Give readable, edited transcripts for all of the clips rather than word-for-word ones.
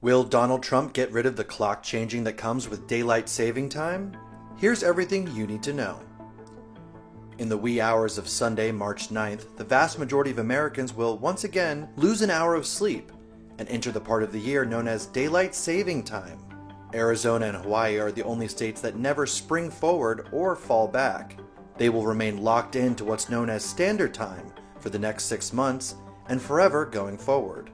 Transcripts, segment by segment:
Will Donald Trump get rid of the clock changing that comes with daylight saving time? Here's everything you need to know. In the wee hours of Sunday, March 9th, the vast majority of Americans will once again lose an hour of sleep and enter the part of the year known as daylight saving time. Arizona and Hawaii are the only states that never spring forward or fall back. They will remain locked into what's known as standard time for the next 6 months and forever going forward.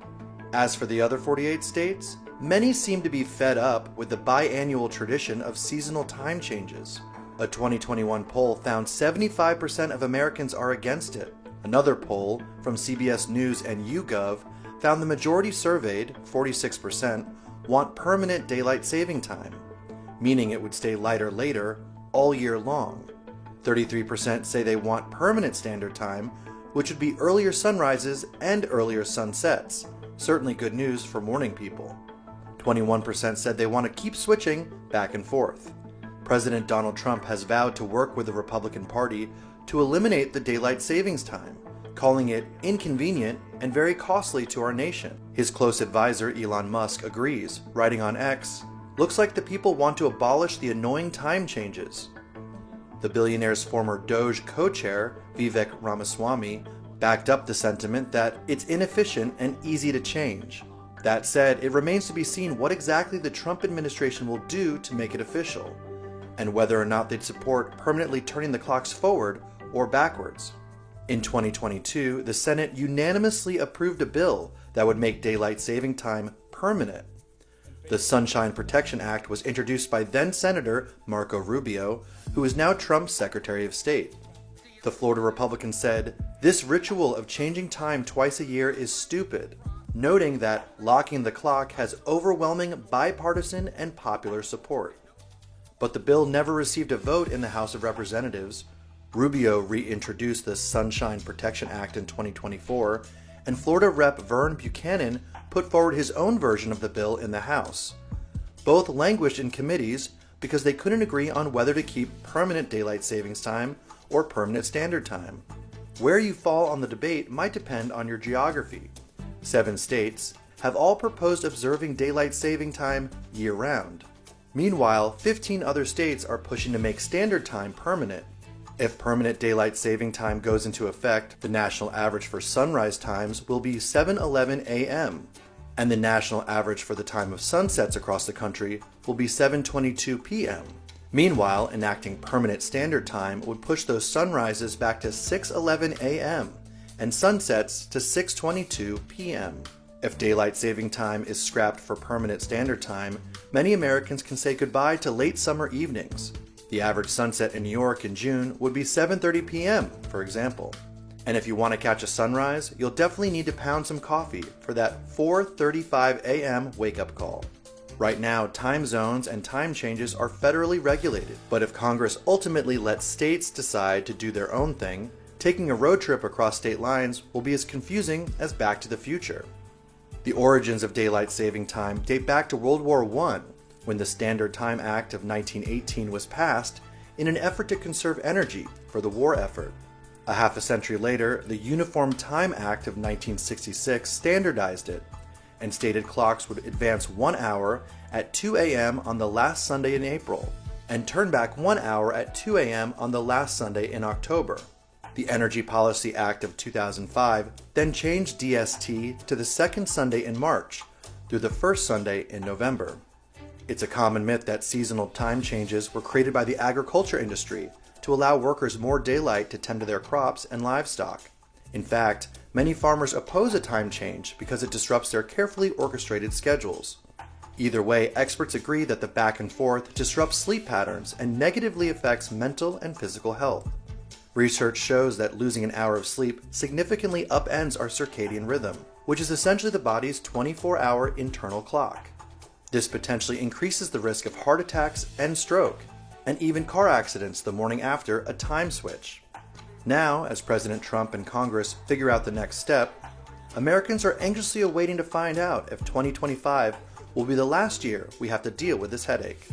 As for the other 48 states, many seem to be fed up with the biannual tradition of seasonal time changes. A 2021 poll found 75% of Americans are against it. Another poll from CBS News and YouGov found the majority surveyed, 46%, want permanent daylight saving time, meaning it would stay lighter later all year long. 33% say they want permanent standard time, which would be earlier sunrises and earlier sunsets. Certainly good news for morning people. 21% said they want to keep switching back and forth. President Donald Trump has vowed to work with the Republican Party to eliminate the daylight savings time, calling it inconvenient and very costly to our nation. His close advisor Elon Musk agrees, writing on X, "Looks like the people want to abolish the annoying time changes." The billionaire's former Doge co-chair, Vivek Ramaswamy, backed up the sentiment that it's inefficient and easy to change. That said, it remains to be seen what exactly the Trump administration will do to make it official, and whether or not they'd support permanently turning the clocks forward or backwards. In 2022, the Senate unanimously approved a bill that would make daylight saving time permanent. The Sunshine Protection Act was introduced by then-Senator Marco Rubio, who is now Trump's Secretary of State. The Florida Republican said, "This ritual of changing time twice a year is stupid," noting that locking the clock has overwhelming bipartisan and popular support. But the bill never received a vote in the House of Representatives. Rubio reintroduced the Sunshine Protection Act in 2024, and Florida Rep. Vern Buchanan put forward his own version of the bill in the House. Both languished in committees because they couldn't agree on whether to keep permanent daylight savings time or permanent standard time. Where you fall on the debate might depend on your geography. 7 states have all proposed observing daylight saving time year-round. Meanwhile, 15 other states are pushing to make standard time permanent. If permanent daylight saving time goes into effect, the national average for sunrise times will be 7:11 a.m., and the national average for the time of sunsets across the country will be 7:22 p.m. Meanwhile, enacting permanent standard time would push those sunrises back to 6:11 a.m. and sunsets to 6:22 p.m. If daylight saving time is scrapped for permanent standard time, many Americans can say goodbye to late summer evenings. The average sunset in New York in June would be 7:30 p.m., for example. And if you want to catch a sunrise, you'll definitely need to pound some coffee for that 4:35 a.m. wake-up call. Right now, time zones and time changes are federally regulated, but if Congress ultimately lets states decide to do their own thing, taking a road trip across state lines will be as confusing as Back to the Future. The origins of daylight saving time date back to World War I, when the Standard Time Act of 1918 was passed in an effort to conserve energy for the war effort. A half a century later, the Uniform Time Act of 1966 standardized it and stated clocks would advance 1 hour at 2 a.m. on the last Sunday in April and turn back 1 hour at 2 a.m. on the last Sunday in October. The Energy Policy Act of 2005 then changed DST to the second Sunday in March through the first Sunday in November. It's a common myth that seasonal time changes were created by the agriculture industry to allow workers more daylight to tend to their crops and livestock. In fact, many farmers oppose a time change because it disrupts their carefully orchestrated schedules. Either way, experts agree that the back and forth disrupts sleep patterns and negatively affects mental and physical health. Research shows that losing an hour of sleep significantly upends our circadian rhythm, which is essentially the body's 24-hour internal clock. This potentially increases the risk of heart attacks and stroke, and even car accidents the morning after a time switch. Now, as President Trump and Congress figure out the next step, Americans are anxiously awaiting to find out if 2025 will be the last year we have to deal with this headache.